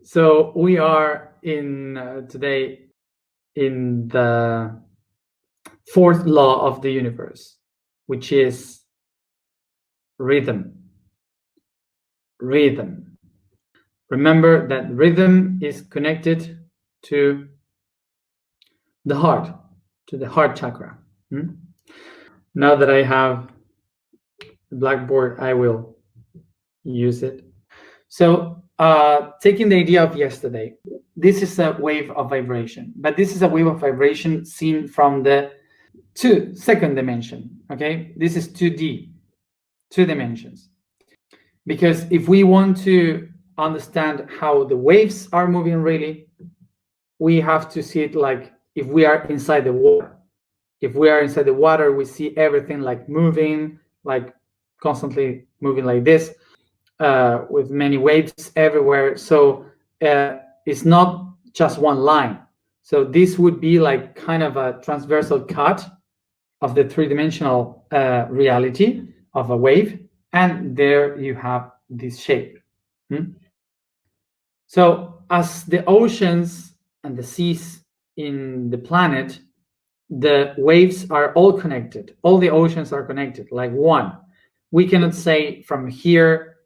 So we are today in the fourth law of the universe, which is rhythm. Rhythm. Remember that rhythm is connected to the heart, to the heart chakra. Now that I have the blackboard, I will use it. So taking the idea of yesterday, this is a wave of vibration, but this is a wave of vibration seen from the second dimension, okay? This is 2D, 2 dimensions. Because if we want to understand how the waves are moving really, we have to see it like if we are inside the water. If we are inside the water, we see everything like moving, like constantly moving like this, with many waves everywhere. So it's not just one line. So this would be like kind of a transversal cut of the 3-dimensional reality of a wave, and there you have this shape. So as the oceans and the seas in the planet, the waves are all connected. All the oceans are connected like one. We cannot say from here,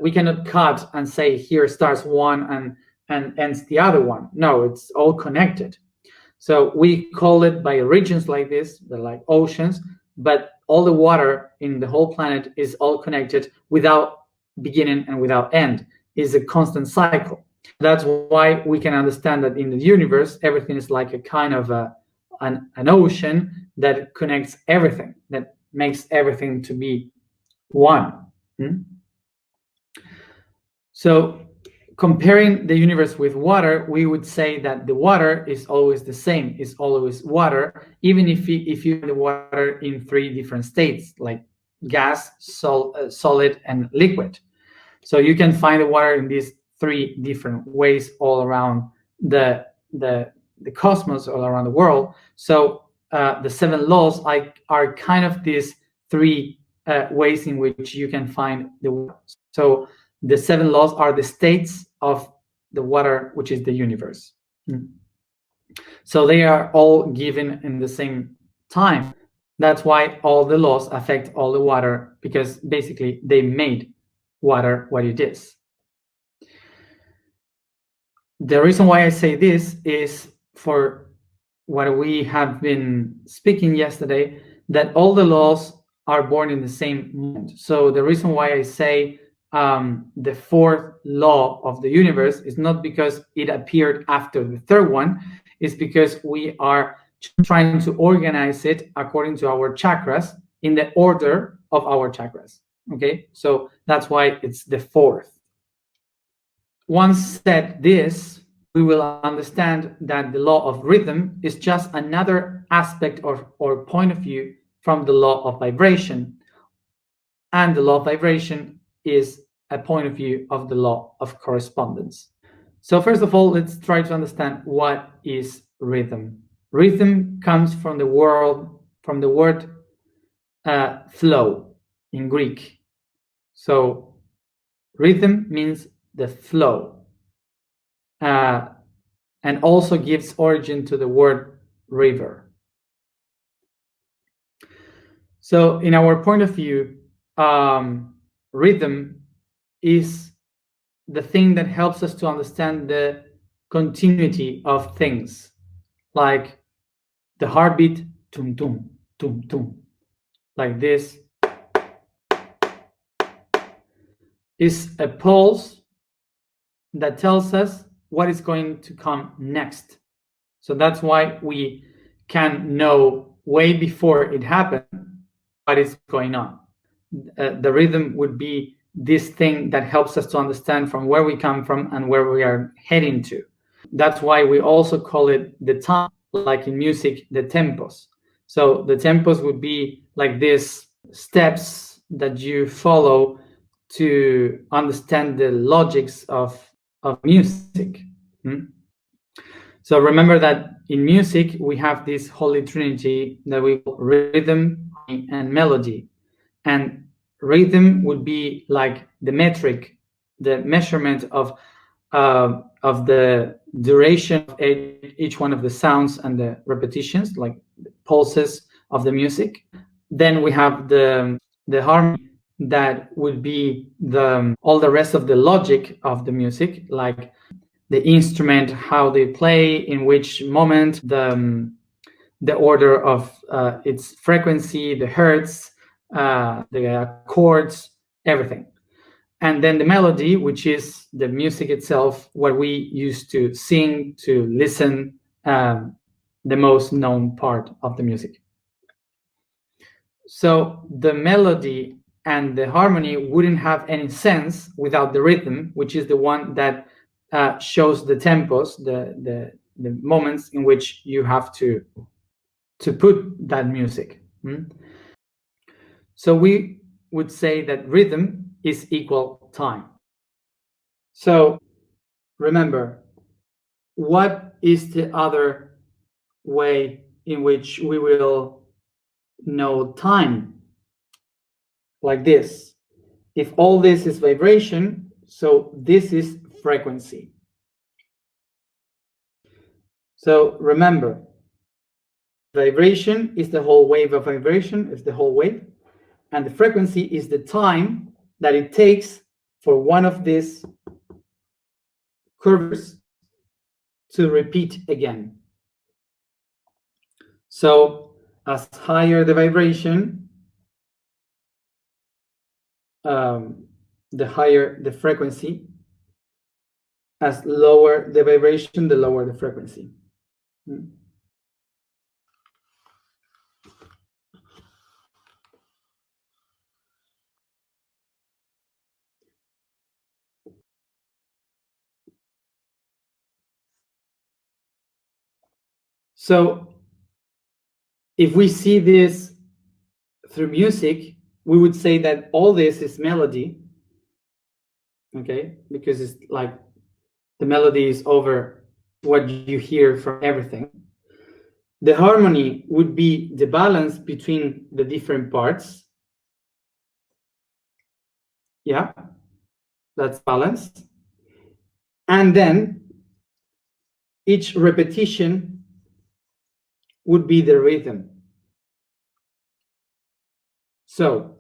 we cannot cut and say here starts one and ends the other one. No, it's all connected. So we call it by regions like this, they're like oceans, but all the water in the whole planet is all connected without beginning and without end. It's a constant cycle. That's why we can understand that in the universe, everything is like a kind of an ocean that connects everything, that makes everything to be one. So comparing the universe with water, we would say that the water is always the same, is always water, even if you have the water in 3 different states, like gas, solid, and liquid. So you can find the water in these 3 different ways all around the cosmos, all around the world. So the 7 laws are kind of these 3 ways in which you can find the water. So the 7 laws are the states of the water, which is the universe. So they are all given in the same time. That's why all the laws affect all the water, because basically they made water what it is. The reason why I say this is for what we have been speaking yesterday, that all the laws are born in the same moment. So the reason why I say the 4th law of the universe is not because it appeared after the 3rd one, it's because we are trying to organize it according to our chakras in the order of our chakras. Okay, so that's why it's the 4th. Once said this, we will understand that the law of rhythm is just another aspect or point of view from the law of vibration. And the law of vibration is a point of view of the law of correspondence. So first of all, let's try to understand what is rhythm. Rhythm comes from the word flow in Greek. So rhythm means the flow, and also gives origin to the word river. So in our point of view, rhythm is the thing that helps us to understand the continuity of things, like the heartbeat, tum tum tum tum, like this, is a pulse that tells us what is going to come next. So that's why we can know way before it happened what is going on. The rhythm would be this thing that helps us to understand from where we come from and where we are heading to. That's why we also call it the time, like in music, the tempos. So the tempos would be like these steps that you follow to understand the logics of music. So remember that in music, we have this holy trinity that we call rhythm and melody. And rhythm would be like the metric, the measurement of of the duration of each one of the sounds and the repetitions, like the pulses of the music. Then we have the harmony, that would be all the rest of the logic of the music, like the instrument, how they play, in which moment, the order of its frequency, the hertz, the chords, everything. And then the melody, which is the music itself, what we used to sing, to listen, the most known part of the music. So the melody and the harmony wouldn't have any sense without the rhythm, which is the one that shows the tempos, the moments in which you have to put that music. So we would say that rhythm is equal time. So remember, what is the other way in which we will know time? Like this. If all this is vibration, so this is frequency. So remember, vibration is the whole wave of vibration, is the whole wave, and the frequency is the time that it takes for one of these curves to repeat again. So as higher the vibration, the higher the frequency. As lower the vibration, the lower the frequency. So if we see this through music, we would say that all this is melody, okay? Because it's like the melody is over what you hear from everything. The harmony would be the balance between the different parts. Yeah, that's balance. And then each repetition would be the rhythm. So,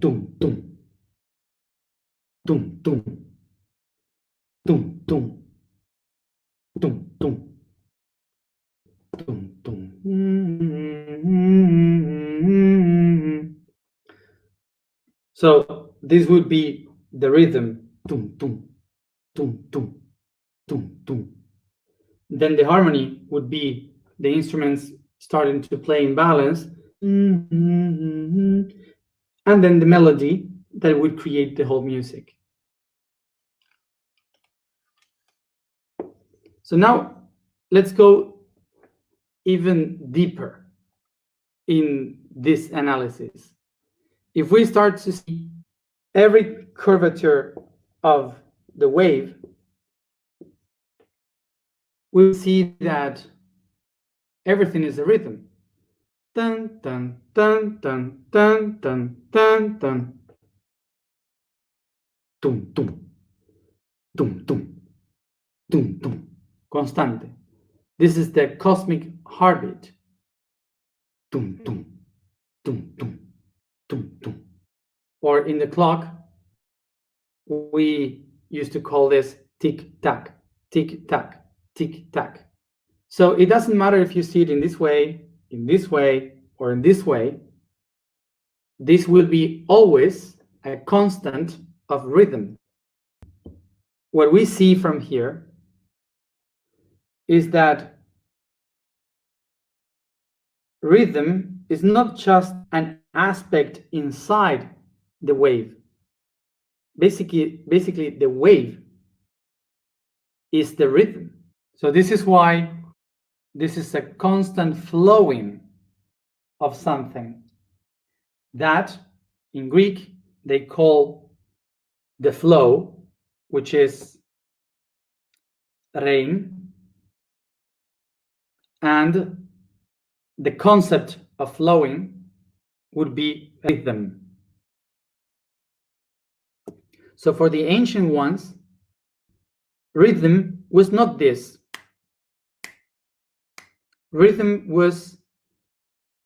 tum, tum, tum, tum, tum, tum, tum, tum. Tum, tum. So this would be the rhythm. Tum, tum, tum, tum, tum, tum. Then the harmony would be the instruments starting to play in balance. And then the melody that would create the whole music. So now let's go even deeper in this analysis. If we start to see every curvature of the wave, we'll see that everything is a rhythm. Dun, dun, dun, dun, dun, dun, dun, dun. Tum, tum. Tum, tum. Tum, tum. Constante. This is the cosmic heartbeat. Tum, tum. Tum, tum. Tum, tum. Or in the clock, we used to call this tick-tack, tick-tack, tick-tack. So it doesn't matter if you see it in this way, or in this way. This will be always a constant of rhythm. What we see from here is that rhythm is not just an aspect inside the wave. Basically, the wave is the rhythm. So this is why this is a constant flowing of something that in Greek they call the flow, which is rein, and the concept of flowing would be rhythm. So for the ancient ones, rhythm was not this. Rhythm was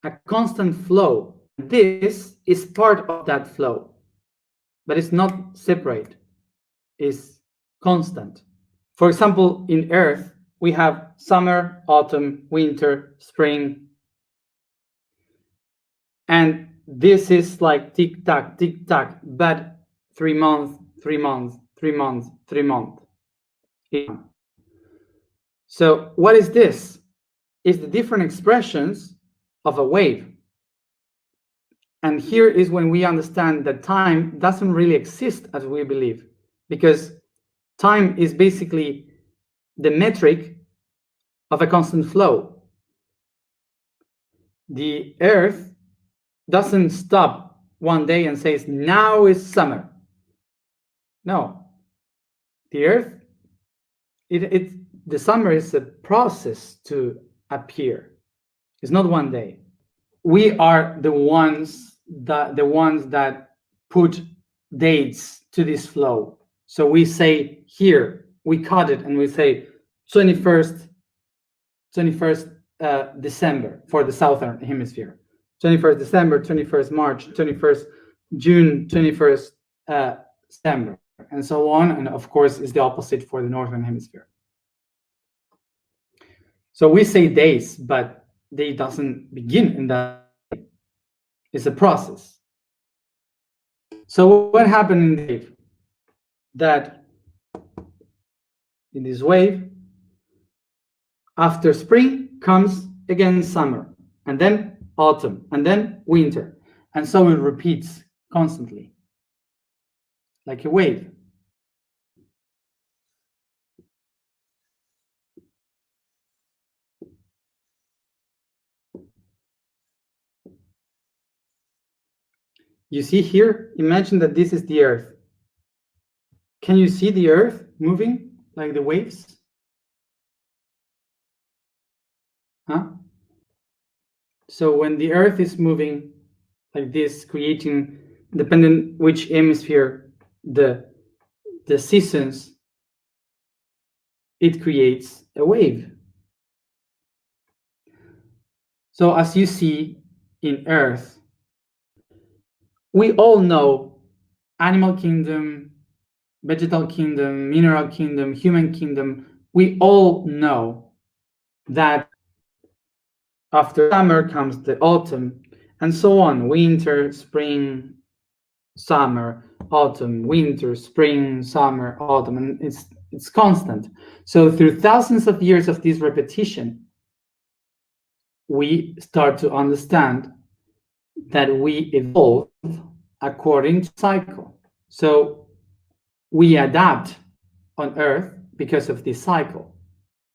a constant flow. This is part of that flow, but it's not separate, it's constant. For example, in Earth, we have summer, autumn, winter, spring. And this is like tick tock, but 3 months, 3 months, 3 months, 3 months. So what is this? It's the different expressions of a wave. And here is when we understand that time doesn't really exist as we believe, because time is basically the metric of a constant flow. The Earth doesn't stop one day and says, now is summer. No. The Earth, the summer is a process to appear. It's not one day. We are the ones that put dates to this flow. So we say here, we cut it and we say 21st December for the Southern Hemisphere. 21st December, 21st March, 21st June, 21st September, and so on. And of course, is the opposite for the Northern Hemisphere. So we say days, but day doesn't begin in that day. It's a process. So what happened in the wave? That in this wave, after spring comes again summer, and then autumn, and then winter. And so it repeats constantly, like a wave. You see here, imagine that this is the Earth. Can you see the Earth moving like the waves? Huh? So when the Earth is moving like this, creating, depending which hemisphere, the seasons, it creates a wave. So as you see in Earth, we all know animal kingdom, vegetal kingdom, mineral kingdom, human kingdom. We all know that after summer comes the autumn, and so on, winter, spring, summer, autumn, winter, spring, summer, autumn, and it's constant. So through thousands of years of this repetition, we start to understand that we evolve according to cycle. So we adapt on Earth because of this cycle,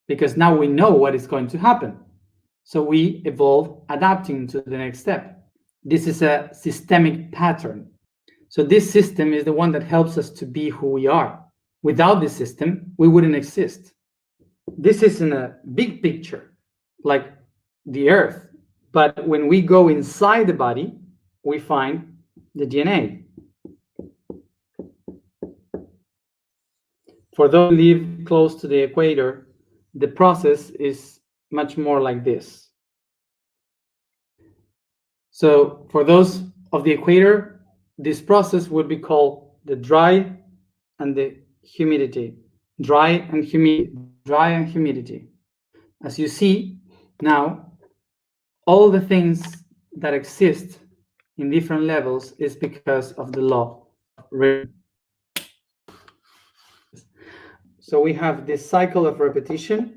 because now we know what is going to happen. So we evolve adapting to the next step. This is a systemic pattern. So this system is the one that helps us to be who we are. Without this system, we wouldn't exist. This is in a big picture, like the Earth. But when we go inside the body, we find the DNA. For those who live close to the equator, the process is much more like this. So for those of the equator, this process would be called the dry and the humidity. Dry and humidity. As you see now, all the things that exist in different levels is because of the law of rhythm. So we have this cycle of repetition.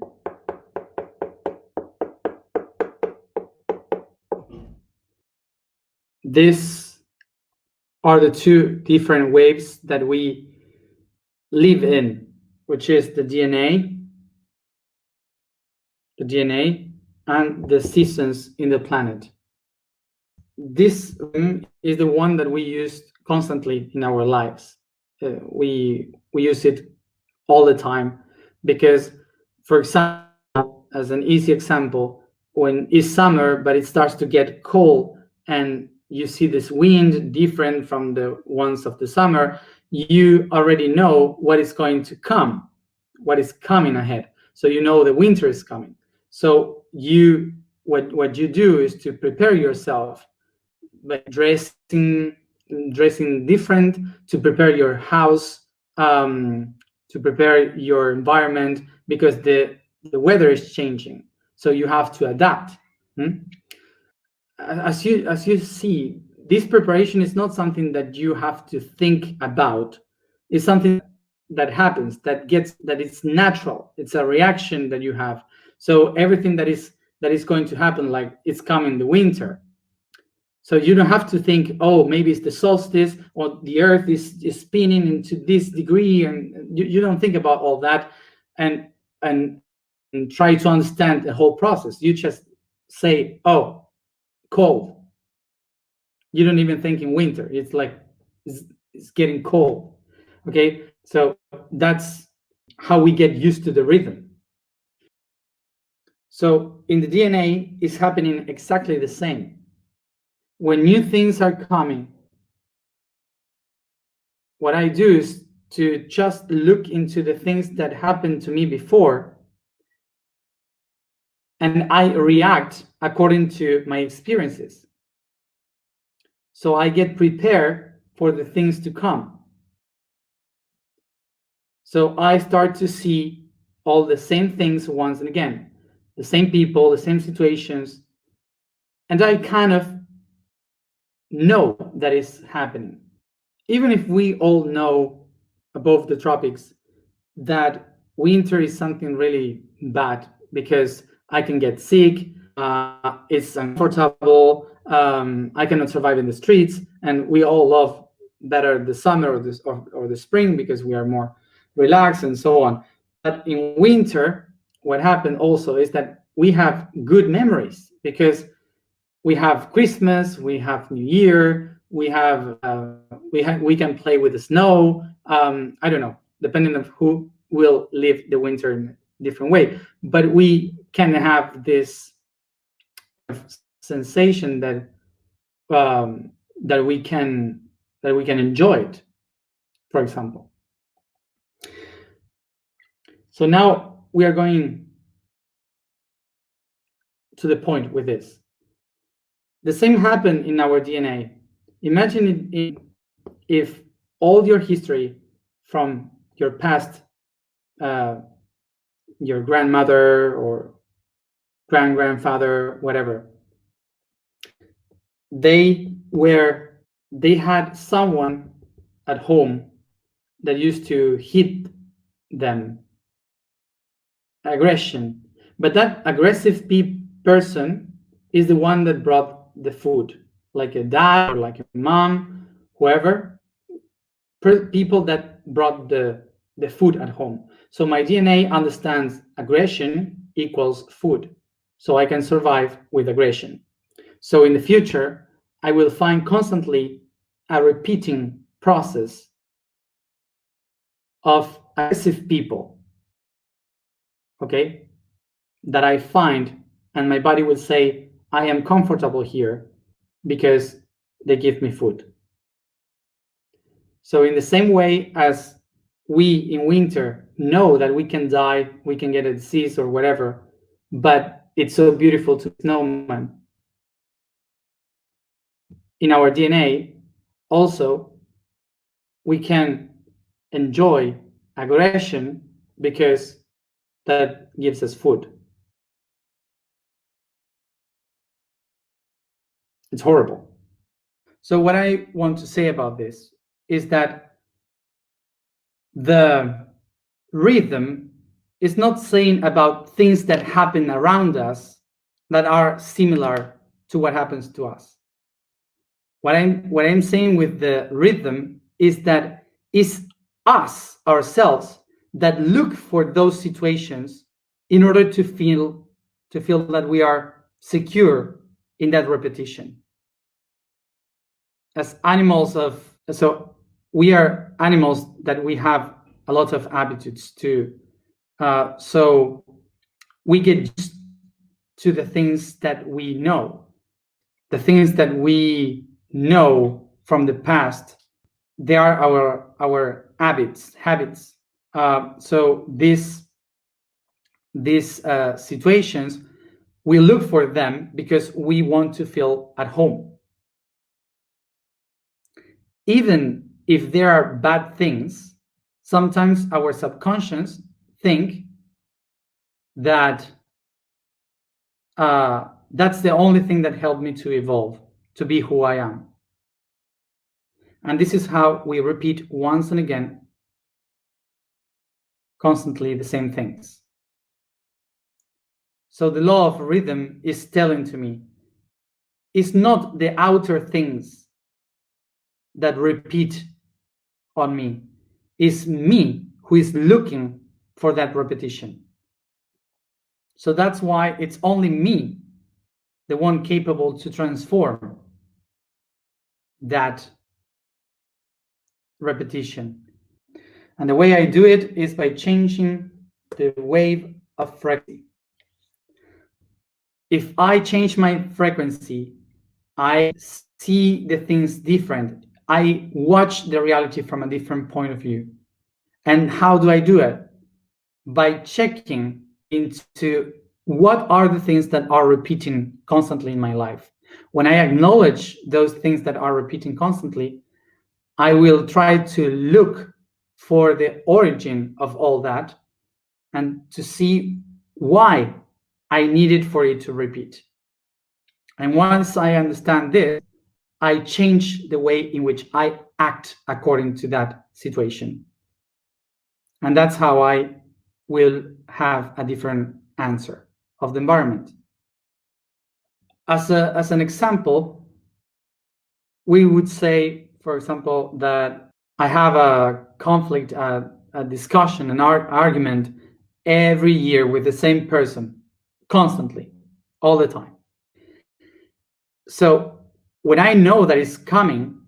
These are the two different waves that we live in, which is the DNA and the seasons in the planet. This is the one that we use constantly in our lives. We use it all the time because, for example, as an easy example, when it's summer but it starts to get cold and you see this wind different from the ones of the summer, you already know what is going to come. what is coming ahead. So you know the winter is coming. So what you do is to prepare yourself by dressing different, to prepare your house, to prepare your environment, because the weather is changing. So you have to adapt. As you see, this preparation is not something that you have to think about. It's something that happens, that it's natural. It's a reaction that you have. So everything that is going to happen, like it's coming the winter. So you don't have to think, oh, maybe it's the solstice, or the earth is spinning into this degree, and you don't think about all that and try to understand the whole process. You just say, oh, cold. You don't even think in winter. It's like it's getting cold. Okay, so that's how we get used to the rhythm. So in the DNA, it's happening exactly the same. When new things are coming, what I do is to just look into the things that happened to me before, and I react according to my experiences. So I get prepared for the things to come. So I start to see all the same things once and again, the same people, the same situations, and I kind of know that is happening. Even if we all know above the tropics that winter is something really bad, because I can get sick, it's uncomfortable, I cannot survive in the streets, and we all love better the summer or the spring because we are more relaxed and so on. But in winter, what happened also is that we have good memories, because we have Christmas, we have New Year, we can play with the snow. I don't know, depending on who will live the winter in a different way, but we can have this sensation that we can enjoy it, for example. So now we are going to the point with this. The same happened in our DNA. Imagine if all your history from your past, your grandmother or grandfather, whatever, they had someone at home that used to hit them, aggression, but that aggressive person is the one that brought the food, like a dad or like a mom, whoever, people that brought the food at home. So my DNA understands aggression equals food, so I can survive with aggression. So in the future, I will find constantly a repeating process of aggressive people, okay, that I find, and my body will say, I am comfortable here because they give me food. So in the same way as we in winter know that we can die, we can get a disease or whatever, but it's so beautiful to snowman. In our DNA, also, we can enjoy aggression because that gives us food. It's horrible. So what I want to say about this is that the rhythm is not saying about things that happen around us that are similar to what happens to us. What I'm saying with the rhythm is that it's us ourselves that look for those situations in order to feel that we are secure in that repetition. As animals so we are animals that we have a lot of habitudes too. So we get used to the things that we know. The things that we know from the past, they are our habits. So these situations, we look for them because we want to feel at home. Even if there are bad things, sometimes our subconscious think that that's the only thing that helped me to evolve, to be who I am. And this is how we repeat once and again, constantly the same things. So the law of rhythm is telling to me, it's not the outer things that repeat on me, it's me who is looking for that repetition. So that's why it's only me, the one capable to transform that repetition. And the way I do it is by changing the wave of frequency. If I change my frequency, I see the things different. I watch the reality from a different point of view. And how do I do it? By checking into what are the things that are repeating constantly in my life. When I acknowledge those things that are repeating constantly, I will try to look for the origin of all that and to see why I needed for it to repeat. And once I understand this, I change the way in which I act according to that situation. And that's how I will have a different answer of the environment. As an example, we would say, for example, that I have a conflict, a discussion, an argument every year with the same person, constantly, all the time. So when I know that it's coming,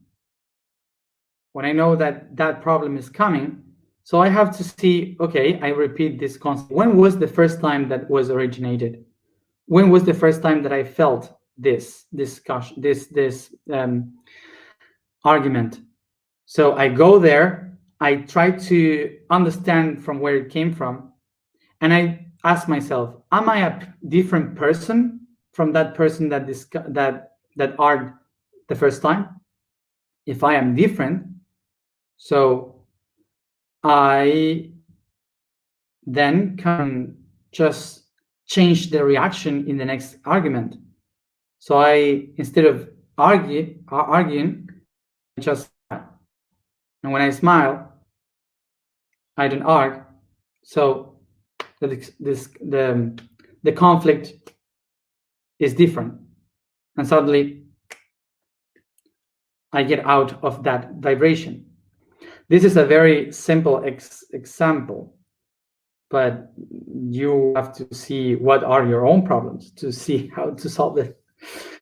when I know that that problem is coming, so I have to see, okay, I repeat this concept. When was the first time that was originated? When was the first time that I felt this discussion, this argument? So I go there, I try to understand from where it came from, and I ask myself, am I a different person from that person that argued the first time? If I am different, so I then can just change the reaction in the next argument. So I, instead of arguing, I just smile. And when I smile, I don't argue. So the conflict is different. And suddenly I get out of that vibration. This is a very simple example, but you have to see what are your own problems to see how to solve it.